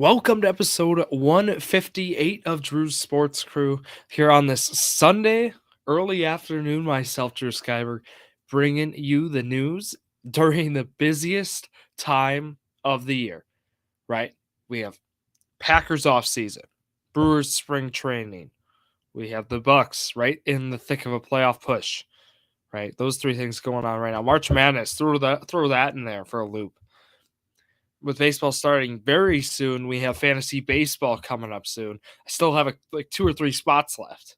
Welcome to episode 158 of Drew's Sports Crew here on this Sunday early afternoon. Myself, Drew Skyberg, bringing you the news during the busiest time of the year, right? We have Packers off season, Brewers spring training. We have the Bucks right in the thick of a playoff push, right? Those three things going on right now. March Madness, throw that in there for a loop. With baseball starting very soon, we have fantasy baseball coming up soon. I still have like 2 or 3 spots left.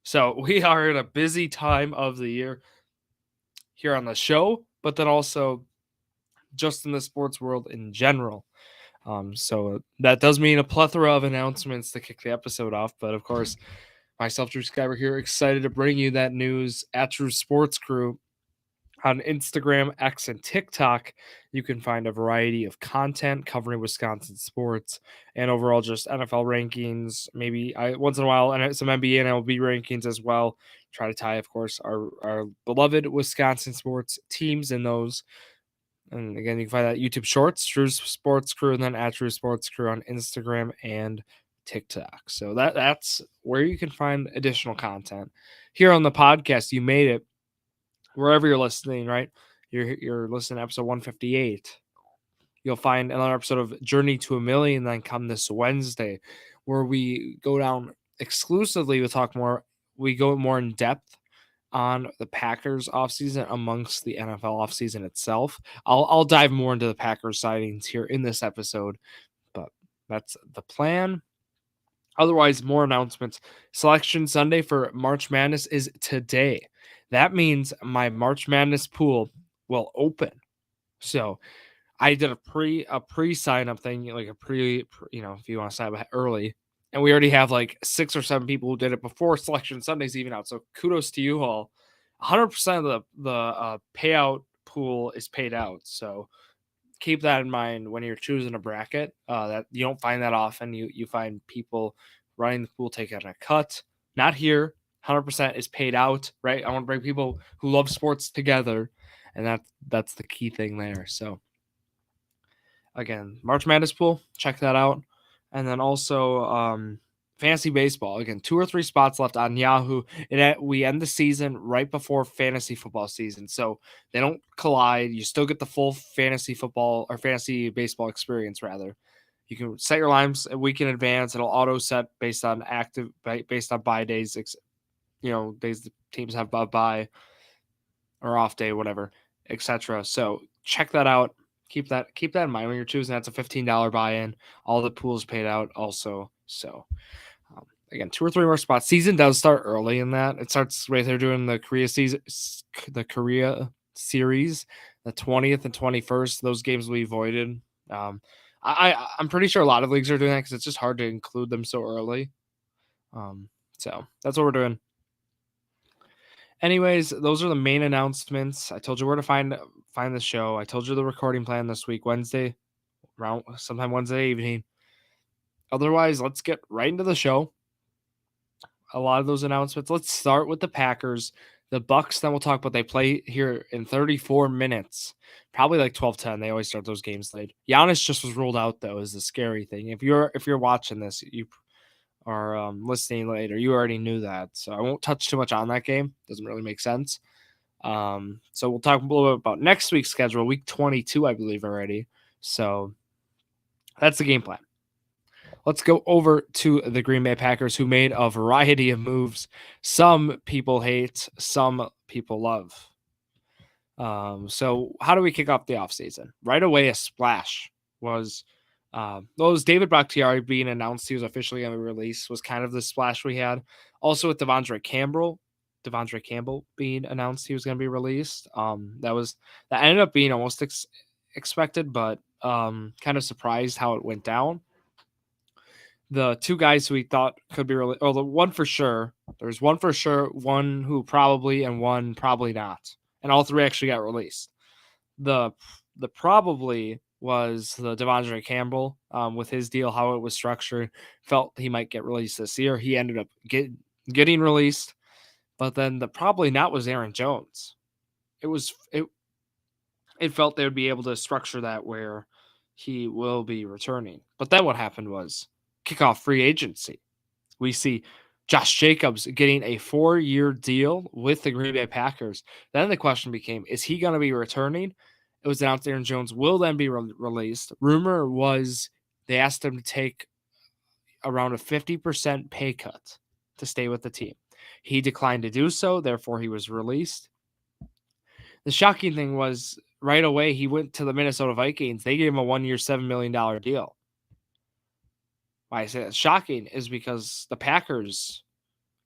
So we are in a busy time of the year here on the show, but then also just in the sports world in general. So that does mean a plethora of announcements to kick the episode off. But of course, myself, Drew Skyber here, excited to bring you that news at Drew Sports Crew. On Instagram, X, and TikTok, you can find a variety of content covering Wisconsin sports and overall just NFL rankings. Maybe once in a while, and some NBA and MLB rankings as well. Try to tie, of course, our beloved Wisconsin sports teams in those. And again, you can find that YouTube Shorts, Drew's Sports Crew, and then at Drew Sports Crew on Instagram and TikTok. So that's where you can find additional content. Here on the podcast, you made it wherever you're listening, right? You're listening to episode 158. You'll find another episode of Journey to a Million then come this Wednesday, where we go down exclusively. We go more in depth on the Packers offseason amongst the NFL offseason itself. I'll dive more into the Packers sightings here in this episode, but that's the plan. Otherwise, more announcements. Selection Sunday for March Madness is today. That means my March Madness pool will open. So I did a pre sign up thing, like if you want to sign up early, and we already have like 6 or 7 people who did it before Selection Sunday's even out. So kudos to you all. 100% of the payout pool is paid out. So keep that in mind when you're choosing a bracket. That you don't find that often. You find people running the pool taking a cut. Not here. 100% is paid out, right? I want to bring people who love sports together, and that's the key thing there. So again, March Madness pool, check that out, and then also fantasy baseball. Again, 2 or 3 spots left on Yahoo. We end the season right before fantasy football season, so they don't collide. You still get the full fantasy football or fantasy baseball experience, rather. You can set your lines a week in advance. It'll auto set based on bye days. Days the teams have bye or off day, whatever, etc. So check that out. Keep that in mind when you're choosing. That's a $15 buy-in. All the pools paid out also. So again, 2 or 3 more spots. Season does start early in that. It starts right there doing the Korea series, the 20th and 21st. Those games will be voided. I'm pretty sure a lot of leagues are doing that because it's just hard to include them so early. So that's what we're doing. Anyways, those are the main announcements. I told you where to find the show. I told you the recording plan this week, sometime Wednesday evening. Otherwise, let's get right into the show. A lot of those announcements. Let's start with the Packers. The Bucks, then we'll talk about they play here in 34 minutes. Probably like 12:10. They always start those games late. Giannis just was ruled out, though, is the scary thing. If you're watching this, you are listening later, you already knew that. So I won't touch too much on that game. Doesn't really make sense. So we'll talk a little bit about next week's schedule, week 22, I believe already. So that's the game plan. Let's go over to the Green Bay Packers, who made a variety of moves. Some people hate, some people love. So how do we kick off the offseason? Right away, a splash was David Bakhtiari being announced he was officially going to be released was kind of the splash we had. Also with Devondre Campbell being announced he was going to be released. That ended up being almost expected, but kind of surprised how it went down. The 2 guys who we thought could be released, the one for sure. There's one for sure, one who probably, and one probably not. And all 3 actually got released. The probably was the Devondre Campbell with his deal, how it was structured. Felt he might get released this year. He ended up getting released. But then the probably not was Aaron Jones. It felt they would be able to structure that where he will be returning. But then what happened was kickoff free agency. We see Josh Jacobs getting a 4-year deal with the Green Bay Packers. Then the question became, is he going to be returning? It was announced Aaron Jones will then be released. Rumor was they asked him to take around a 50% pay cut to stay with the team. He declined to do so, therefore he was released. The shocking thing was right away he went to the Minnesota Vikings. They gave him a 1-year, $7 million deal. Why I say that's shocking is because the Packers,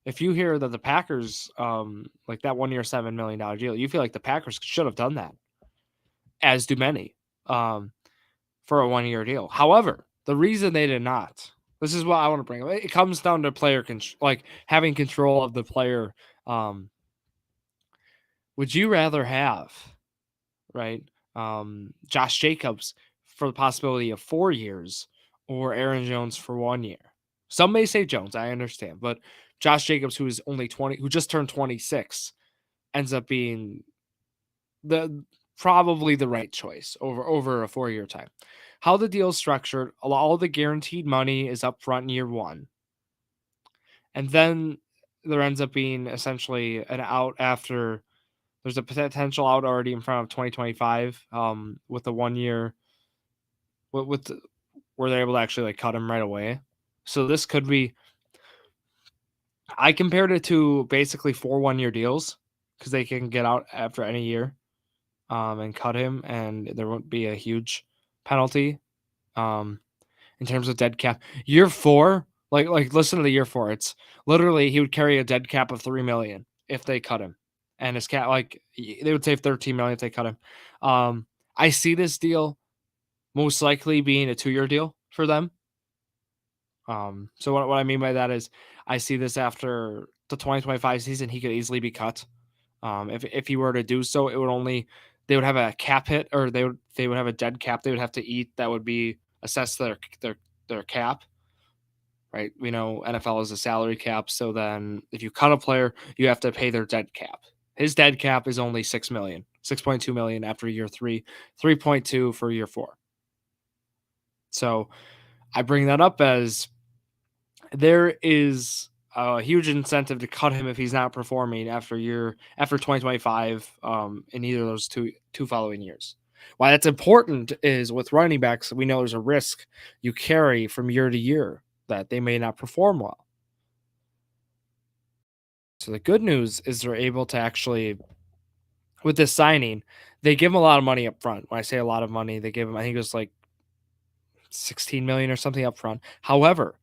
if you hear that the Packers, like that 1-year, $7 million deal, you feel like the Packers should have done that, as do many, for a 1-year deal. However, the reason they did not, this is what I want to bring up. It comes down to player control, like having control of the player. Would you rather have, right, Josh Jacobs for the possibility of 4 years or Aaron Jones for 1 year? Some may say Jones, I understand, but Josh Jacobs, who is only 20, who just turned 26, ends up being the probably the right choice over a 4-year time. How the deal is structured, all the guaranteed money is up front in year one. And then there ends up being essentially an out after. There's a potential out already in front of 2025, with the 1 year, where they're able to actually like cut him right away. So this could be. I compared it to basically 4 1-year deals because they can get out after any year, and cut him, and there won't be a huge penalty. Um, in terms of dead cap, year 4, like listen to the year 4. It's literally he would carry a dead cap of 3 million if they cut him, and his cap, like they would save 13 million if they cut him. I see this deal most likely being a 2-year deal for them. So what I mean by that is I see this after the 2025 season, he could easily be cut. If he were to do so, it would only, they would have a cap hit, or they would have a dead cap they would have to eat that would be assessed to their cap, right? We know NFL is a salary cap, so then if you cut a player, you have to pay their dead cap. His dead cap is only 6 million, 6.2 million after year 3, 3.2 for year 4. So I bring that up as there is a huge incentive to cut him if he's not performing after 2025, in either of those two following years. Why that's important is with running backs, we know there's a risk you carry from year to year that they may not perform well. So the good news is they're able to actually, with this signing, they give him a lot of money up front. When I say a lot of money, they give him, I think it was like 16 million or something up front. However,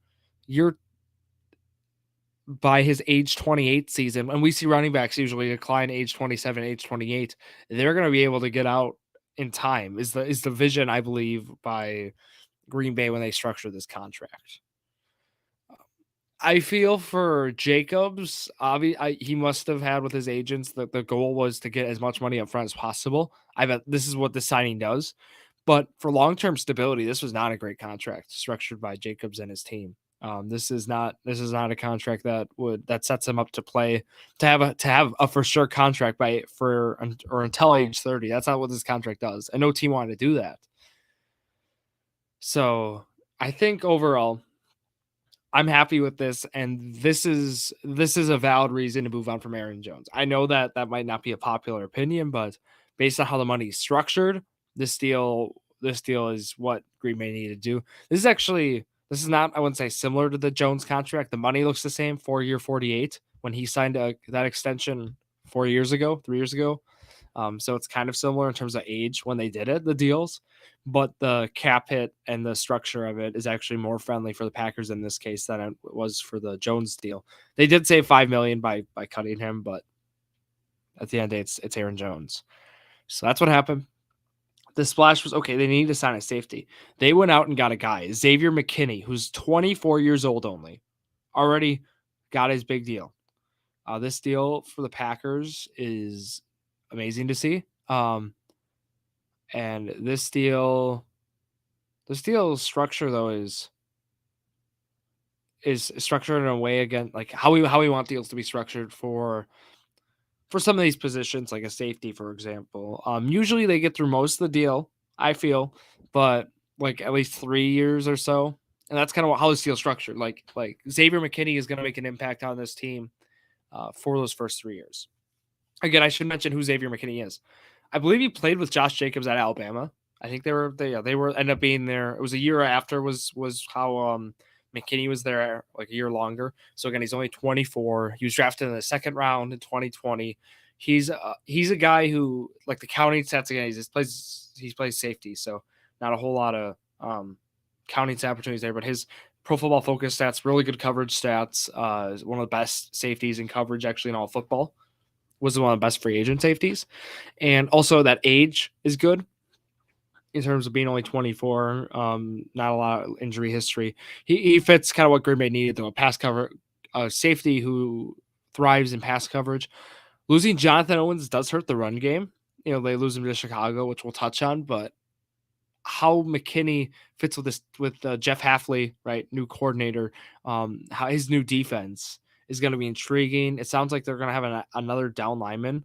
you're by his age 28 season, and we see running backs usually decline age 27, age 28, they're going to be able to get out in time is the vision, I believe, by Green Bay when they structure this contract. I feel for Jacobs, he must have had with his agents that the goal was to get as much money up front as possible. I bet this is what the signing does. But for long-term stability, this was not a great contract structured by Jacobs and his team. This is not a contract that sets him up to play, to have a for sure contract or until age 30. That's not what this contract does, and no team wanted to do that. So I think overall, I'm happy with this, and this is a valid reason to move on from Aaron Jones. I know that might not be a popular opinion, but based on how the money is structured, this deal is what Green Bay needed to do. This is not, I wouldn't say similar to the Jones contract. The money looks the same, 4-year, 48 when he signed that extension 3 years ago. So it's kind of similar in terms of age when they did the deals, but the cap hit and the structure of it is actually more friendly for the Packers in this case than it was for the Jones deal. They did save 5 million by cutting him, but at the end of the day, it's Aaron Jones. So that's what happened. The splash was okay. They needed to sign a safety. They went out and got a guy, Xavier McKinney, who's 24 years old only, already got his big deal. This deal for the Packers is amazing to see. And this deal structure though is structured in a way, again, like how we want deals to be structured for some of these positions, like a safety, for example. Usually they get through most of the deal, I feel, but like at least 3 years or so. And that's kind of how this deal's structured. Like Xavier McKinney is going to make an impact on this team for those first 3 years. Again, I should mention who Xavier McKinney is. I believe he played with Josh Jacobs at Alabama. I think they were ended up being there. It was a year after was how McKinney was there, like a year longer. So again, he's only 24. He was drafted in the second round in 2020. He's a guy who, like, the counting stats, again, he plays safety, so not a whole lot of counting stat opportunities there. But his Pro Football Focus stats, really good coverage stats. Is one of the best safeties in coverage actually in all football. Was one of the best free agent safeties, and also that age is good in terms of being only 24. Not a lot of injury history. He fits kind of what Green Bay needed, though. A pass cover, a safety who thrives in pass coverage. Losing Jonathan Owens does hurt the run game. You know, they lose him to Chicago, which we'll touch on, but how McKinney fits with this, with Jeff Hafley, right, new coordinator, how his new defense is going to be intriguing. It sounds like they're going to have another down lineman,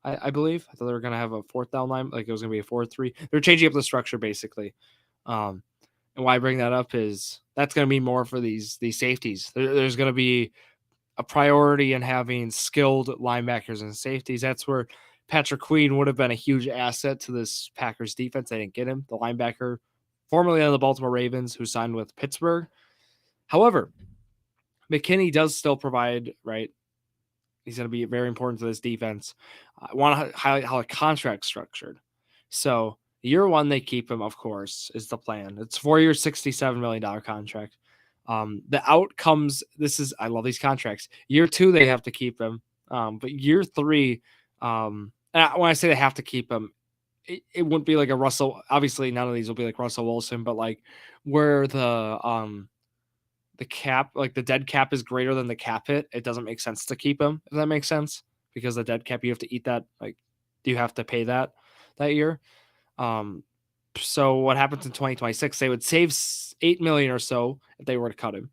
I believe. I thought they were going to have a fourth down line, like it was going to be a 4-3. They're changing up the structure basically. And why I bring that up is that's going to be more for these safeties. There's going to be a priority in having skilled linebackers and safeties. That's where Patrick Queen would have been a huge asset to this Packers defense. They didn't get him, the linebacker, formerly on the Baltimore Ravens, who signed with Pittsburgh. However, McKinney does still provide, right? He's going to be very important to this defense. I want to highlight how a contract's structured. So year one, they keep him, of course, is the plan. It's 4 years, $67 million contract. The outcomes, I love these contracts. Year two, they have to keep him. But year three, when I say they have to keep him, it wouldn't be like a Russell. Obviously, none of these will be like Russell Wilson, but like where the cap, like the dead cap is greater than the cap hit, it doesn't make sense to keep him, if that makes sense. Because the dead cap, you have to eat that, like you have to pay that year. So what happens in 2026? They would save $8 million or so if they were to cut him,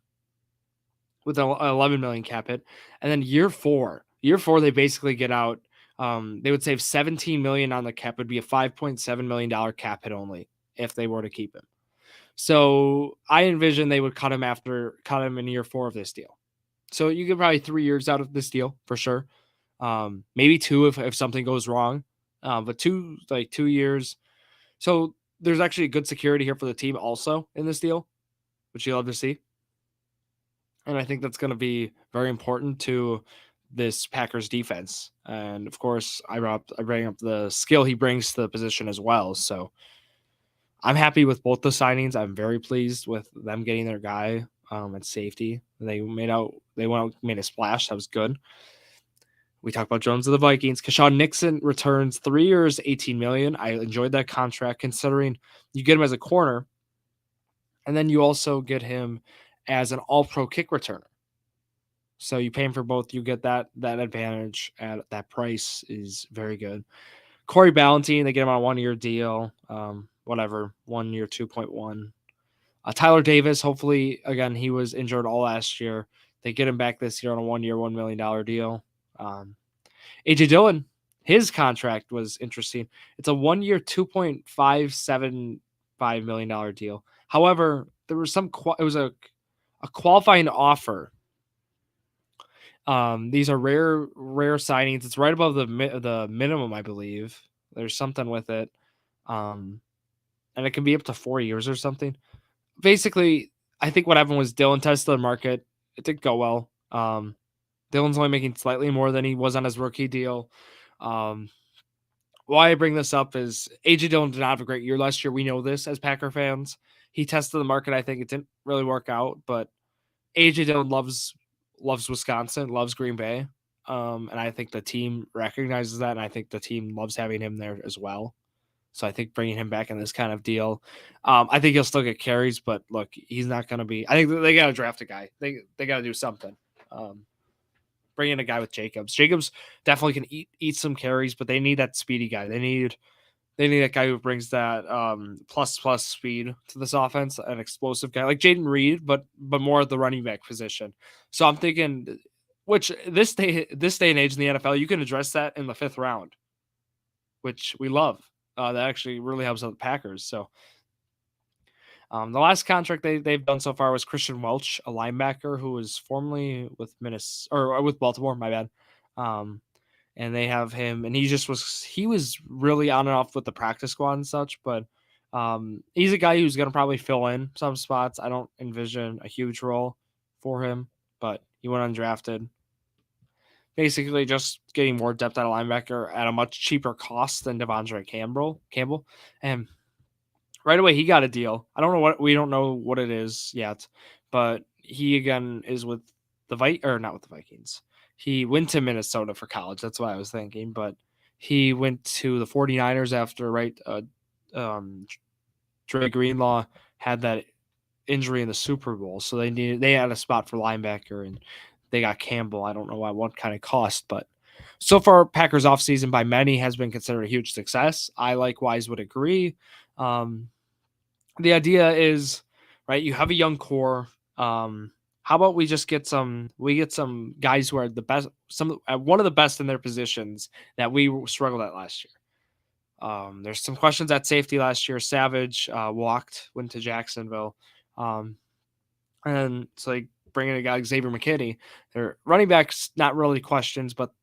with an $11 million cap hit. And then year four, they basically get out. They would save $17 million on the cap. It would be a $5.7 million cap hit only if they were to keep him. So I envision they would cut him in year four of this deal. So you get probably 3 years out of this deal for sure. Maybe two if something goes wrong. But 2 years. So there's actually good security here for the team also in this deal, which you love to see. And I think that's going to be very important to this Packers defense. And of course, I bring up the skill he brings to the position as well. So I'm happy with both the signings. I'm very pleased with them getting their guy at safety. They went out, made a splash. That was good. We talked about Jones of the Vikings. Keshawn Nixon returns 3 years, $18 million. I enjoyed that contract considering you get him as a corner, and then you also get him as an all-pro kick returner. So you pay him for both. You get that advantage at that price is very good. Corey Ballentine, they get him on a 1-year deal. 1 year, 2.1. Tyler Davis, hopefully, again, he was injured all last year. They get him back this year on a 1 year, $1 million deal. AJ Dillon, his contract was interesting. It's a 1 year, $2.575 million deal. However, there was it was a qualifying offer. These are rare signings. It's right above the minimum, I believe. There's something with it. And it can be up to 4 years or something. Basically, I think what happened was Dillon tested the market. It didn't go well. Dillon's only making slightly more than he was on his rookie deal. Why I bring this up is AJ Dillon did not have a great year last year. We know this as Packer fans. He tested the market. I think it didn't really work out, but AJ Dillon loves Wisconsin, loves Green Bay. And I think the team recognizes that, and I think the team loves having him there as well. So I think bringing him back in this kind of deal, I think he'll still get carries, but look, he's not going to be. I think they got to draft a guy. They got to do something. Bring in a guy with Jacobs. Jacobs definitely can eat some carries, but they need that speedy guy. They need that guy who brings that plus speed to this offense, an explosive guy like Jaden Reed, but more at the running back position. So I'm thinking, which this day and age in the NFL, you can address that in the 5th round, which we love. That actually really helps out the Packers. So The last contract they've done so far was Christian Welch, a linebacker who was formerly with Minnesota or with Baltimore. My bad. Um, and they have him, and he was really on and off with the practice squad and such, but he's a guy who's going to probably fill in some spots. I don't envision a huge role for him, but he went undrafted. Basically, just getting more depth at a linebacker at a much cheaper cost than Devondre Campbell, and right away he got a deal. We don't know what it is yet, but he again is with not with the Vikings. He went to Minnesota for college. That's what I was thinking, but he went to the 49ers after um, Dre Greenlaw had that injury in the Super Bowl, so they had a spot for linebacker and they got Campbell. I don't know what kind of cost, but so far Packers offseason by many has been considered a huge success. I likewise would agree. Um, the idea is, right, you have a young core. How about we get some guys who are the best, one of the best in their positions that we struggled at last year. There's some questions at safety last year. Savage went to Jacksonville. Um, and it's like bringing a guy like Xavier McKinney. Their running backs, not really questions, but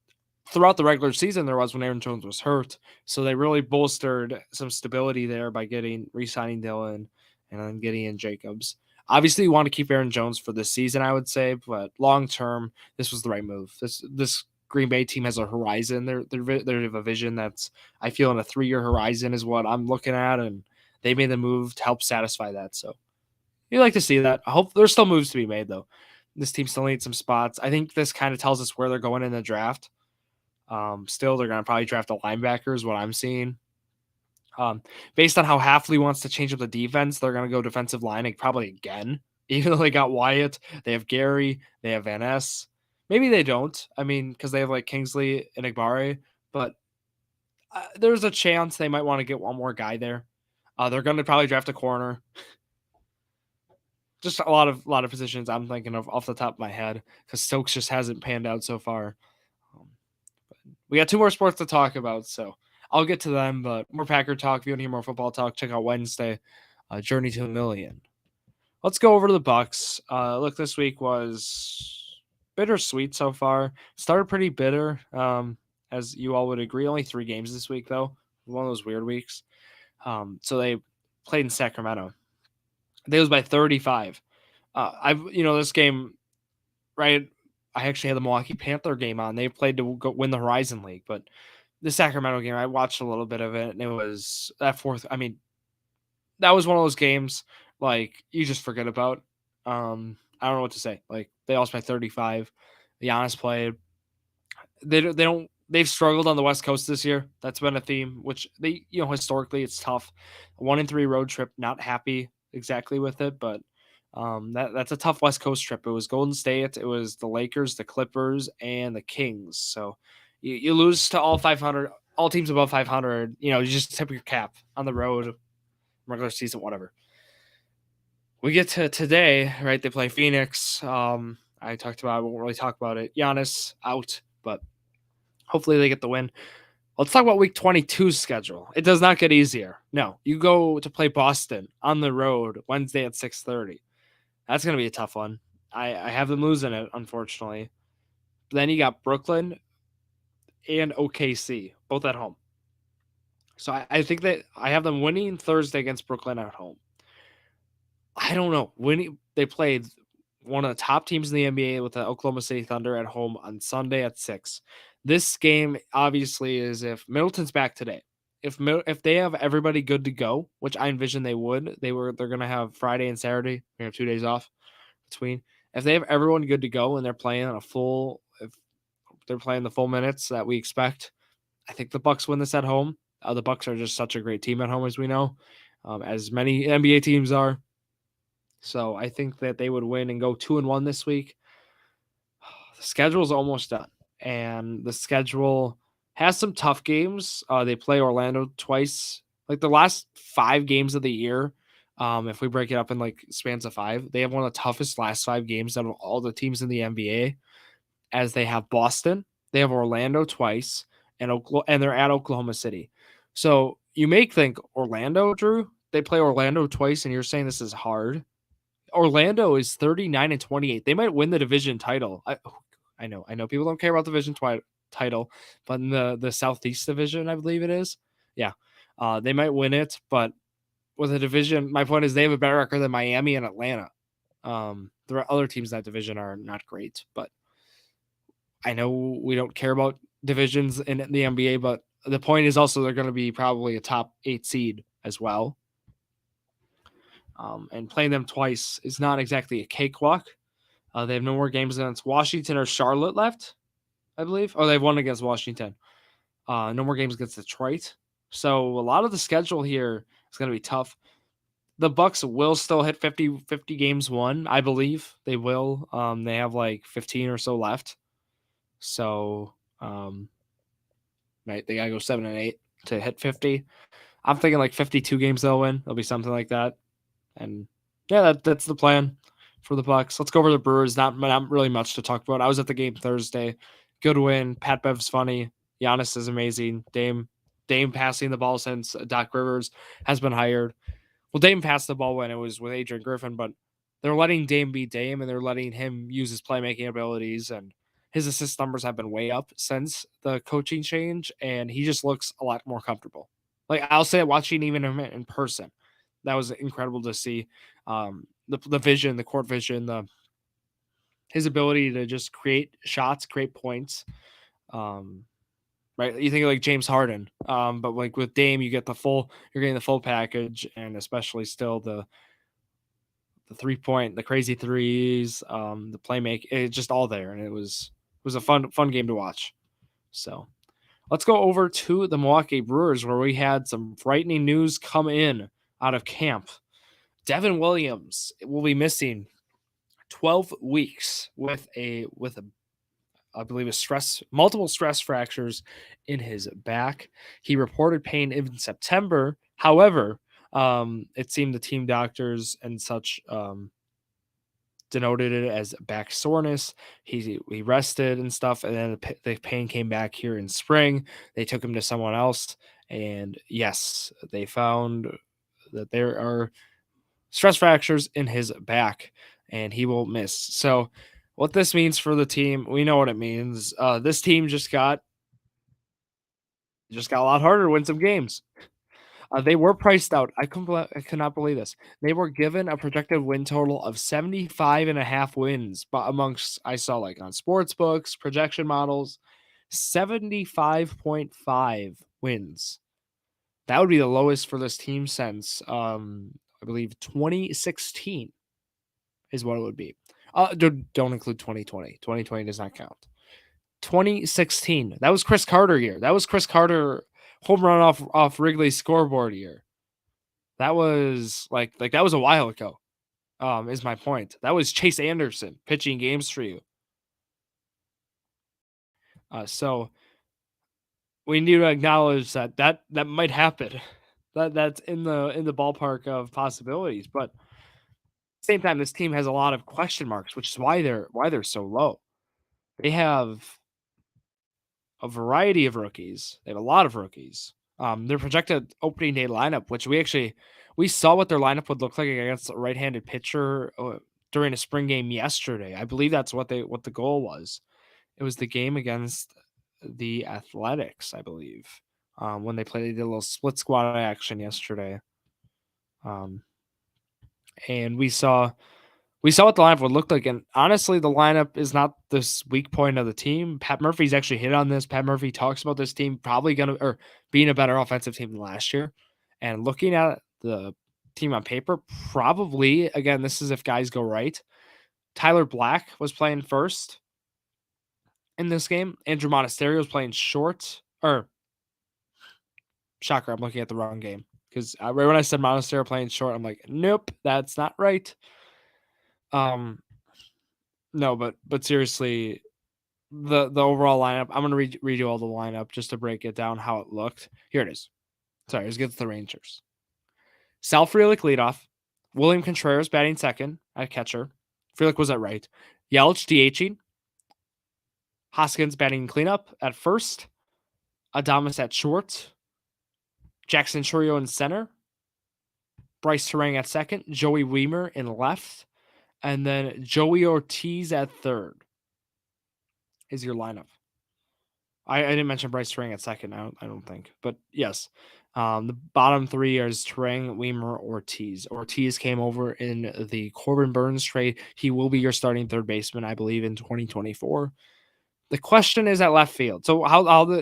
throughout the regular season there was when Aaron Jones was hurt. So they really bolstered some stability there by re-signing Dillon and then getting in Jacobs. Obviously, you want to keep Aaron Jones for this season, I would say, but long term, this was the right move. This Green Bay team has a horizon. They have a vision that's, I feel, in a 3-year horizon is what I'm looking at, and they made the move to help satisfy that. So you like to see that. I hope there's still moves to be made though. This team still needs some spots. I think this kind of tells us where they're going in the draft. Still, they're going to probably draft a linebacker, is what I'm seeing. Based on how Hafley wants to change up the defense, they're going to go defensive line probably again. Even though they got Wyatt, they have Gary, they have Van Ness. Maybe they don't. I mean, because they have like Kingsley and Igbare, but there's a chance they might want to get one more guy there. They're going to probably draft a corner. Just a lot of positions I'm thinking of off the top of my head because Stokes just hasn't panned out so far. We got 2 more sports to talk about, so I'll get to them. But more Packer talk. If you want to hear more football talk, check out Wednesday, Journey to a Million. Let's go over to the Bucks. Look, this week was bittersweet so far. Started pretty bitter, as you all would agree. Only 3 games this week, though. One of those weird weeks. So they played in Sacramento. They was by 35. This game, right? I actually had the Milwaukee Panther game on. They played to win the Horizon League, but the Sacramento game, I watched a little bit of it, and it was that fourth. I mean, that was one of those games like you just forget about. I don't know what to say. Like they lost by 35. Giannis played. They've struggled on the West Coast this year. That's been a theme, which historically it's tough. 1-3 road trip, not happy exactly with it, but that's a tough West Coast trip. It was Golden State, it was the Lakers, the Clippers, and the Kings. So you lose to all 500, all teams above 500. You just tip your cap on the road, regular season, whatever. We get to today, right? They play Phoenix. I won't really talk about it. Giannis out, but hopefully they get the win. Let's talk about week 22's schedule. It does not get easier. No, you go to play Boston on the road Wednesday at 6:30. That's going to be a tough one. I have them losing it, unfortunately. Then you got Brooklyn and OKC, both at home. So I think that I have them winning Thursday against Brooklyn at home. I don't know. They played one of the top teams in the NBA with the Oklahoma City Thunder at home on Sunday at 6. This game obviously is if Middleton's back today. If they have everybody good to go, which I envision they would, they're going to have Friday and Saturday. They have 2 days off between. If they have everyone good to go and they're playing if they're playing the full minutes that we expect, I think the Bucks win this at home. The Bucks are just such a great team at home, as we know, as many NBA teams are. So I think that they would win and go 2-1 this week. The schedule's almost done, and the schedule has some tough games. They play Orlando twice. Like the last 5 games of the year, if we break it up in like spans of 5, they have one of the toughest last 5 games out of all the teams in the NBA. As they have Boston, they have Orlando twice, and they're at Oklahoma City. So you may think Orlando, Drew, they play Orlando twice, and you're saying this is hard. Orlando is 39-28. They might win the division title. I know people don't care about the division title, but in the Southeast Division, I believe it is. Yeah, they might win it, but with a division, my point is they have a better record than Miami and Atlanta. The other teams in that division are not great, but I know we don't care about divisions in the NBA, but the point is also they're going to be probably a top 8 seed as well. And playing them twice is not exactly a cakewalk. They have no more games against Washington or Charlotte left, I believe. Oh, they have one against Washington. No more games against Detroit. So a lot of the schedule here is going to be tough. The Bucks will still hit 50 games won, I believe. They will. They have like 15 or so left. So, right, they got to go 7-8 to hit 50. I'm thinking like 52 games they'll win. It'll be something like that. And yeah, that's the plan for the Bucks. Let's go over the Brewers. Not really much to talk about. I was at the game Thursday. Good win. Pat Bev's funny. Giannis is amazing. Dame passing the ball since Doc Rivers has been hired. Well, Dame passed the ball when it was with Adrian Griffin, but they're letting Dame be Dame, and they're letting him use his playmaking abilities, and his assist numbers have been way up since the coaching change, and he just looks a lot more comfortable. Like, I'll say it, watching even him in person, that was incredible to see. The vision, the court vision, his ability to just create shots, create points. Right, you think of like James Harden, but like with Dame, you're getting the full package, and especially still the 3-point, the crazy threes, the playmaking, it's just all there, and it was a fun game to watch. So let's go over to the Milwaukee Brewers, where we had some frightening news come in out of camp. Devin Williams will be missing 12 weeks with a I believe multiple stress fractures in his back. He reported pain in September. However, it seemed the team doctors and such denoted it as back soreness. He rested and stuff, and then the pain came back here in spring. They took him to someone else, and yes, they found that there are stress fractures in his back, and he will miss. So what this means for the team, we know what it means. This team just got a lot harder to win some games. They were priced out. I could not believe this. They were given a projected win total of 75.5 wins, but amongst, I saw like on sports books, projection models, 75.5 wins. That would be the lowest for this team since I believe 2016 is what it would be. Don't include 2020. 2020 does not count. 2016. That was Chris Carter year. That was Chris Carter home run off Wrigley's scoreboard year. That was like that was a while ago. Is my point. That was Chase Anderson pitching games for you. So we need to acknowledge that might happen. That's in the ballpark of possibilities. But at the same time, this team has a lot of question marks, which is why they're so low. They have a variety of rookies. They have a lot of rookies. Their projected opening day lineup, which we saw what their lineup would look like against a right-handed pitcher during a spring game yesterday. I believe that's what the goal was. It was the game against the Athletics, I believe, when they did a little split squad action yesterday. And we saw what the lineup would look like, and honestly, the lineup is not this weak point of the team. Pat Murphy's actually hit on this. Pat Murphy talks about this team probably being a better offensive team than last year. And looking at the team on paper, probably, again, this is if guys go right. Tyler Black was playing first in this game. Andrew Monasterio was playing short. Or, shocker, I'm looking at the wrong game. Because right when I said Monasterio playing short, I'm like, nope, that's not right. No, but seriously, the overall lineup, I'm gonna read you all the lineup just to break it down how it looked. Here it is. Sorry, let's get to the Rangers. Sal Frelick leadoff. William Contreras batting second at catcher. Frelick was at right. Yelich DHing. Hoskins batting cleanup at first. Adames at short. Jackson Chourio in center. Bryce Terang at second, Joey Weimer in left, and then Joey Ortiz at third is your lineup. I didn't mention Bryce Terang at second. I don't think, but yes, the bottom three is Terang, Weimer, Ortiz. Ortiz came over in the Corbin Burns trade. He will be your starting third baseman, I believe, in 2024. The question is at left field. So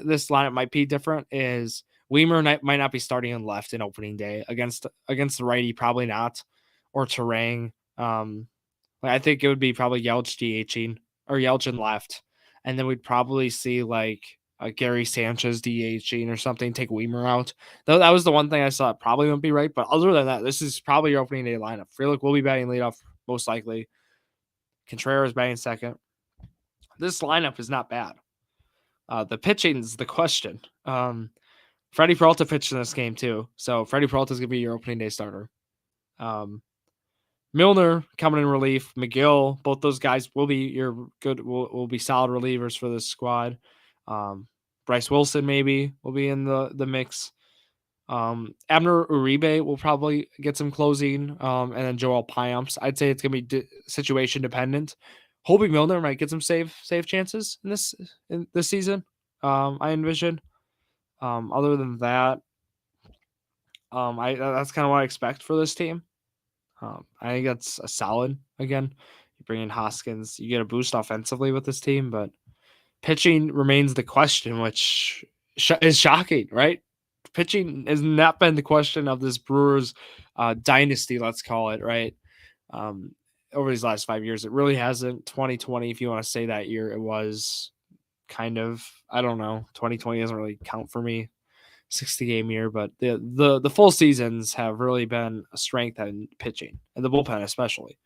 this lineup might be different is Weimer might not be starting in left in opening day against the righty, probably not, or Terang. I think it would be probably Yelich DHing or Yelich in left, and then we'd probably see like Gary Sanchez DHing or something, take Weimer out. Though that was the one thing I saw probably wouldn't be right. But other than that, this is probably your opening day lineup. Frelick will be batting leadoff most likely. Contreras batting second. This lineup is not bad. The pitching is the question. Freddie Peralta pitched in this game too, so Freddie Peralta is going to be your opening day starter. Milner coming in relief, McGill, both those guys will be your good, will be solid relievers for this squad. Bryce Wilson maybe will be in the mix. Abner Uribe will probably get some closing, and then Joel Payamps. I'd say it's gonna be situation dependent. Hobie Milner might get some save chances in this season. I envision. Other than that, that's kind of what I expect for this team. I think that's a solid. Again, you bring in Hoskins, you get a boost offensively with this team, but pitching remains the question, which is shocking, right? Pitching has not been the question of this Brewers dynasty, let's call it, right? Over these last 5 years, it really hasn't. 2020, if you want to say that year, it was kind of, I don't know. 2020 doesn't really count for me. 60-game year, but the full seasons have really been a strength in pitching and the bullpen especially.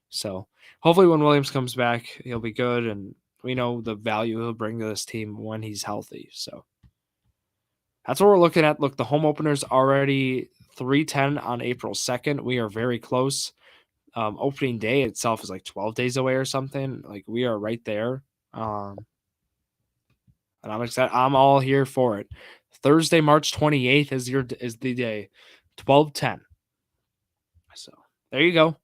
So hopefully when Williams comes back, he'll be good, and we know the value he'll bring to this team when he's healthy. So that's what we're looking at. Look, the home opener's already 3:10 on April 2nd. We are very close. Opening day itself is like 12 days away or something. Like we are right there. And I'm excited. I'm all here for it. Thursday, March 28th is the day, 12:10. So there you go.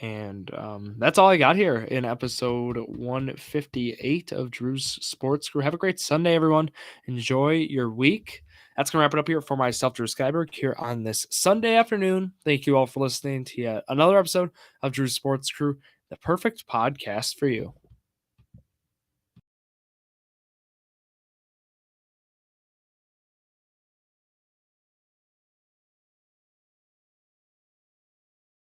And that's all I got here in episode 158 of Drew's Sports Crew. Have a great Sunday, everyone. Enjoy your week. That's going to wrap it up here for myself, Drew Skyberg, here on this Sunday afternoon. Thank you all for listening to yet another episode of Drew's Sports Crew, the perfect podcast for you.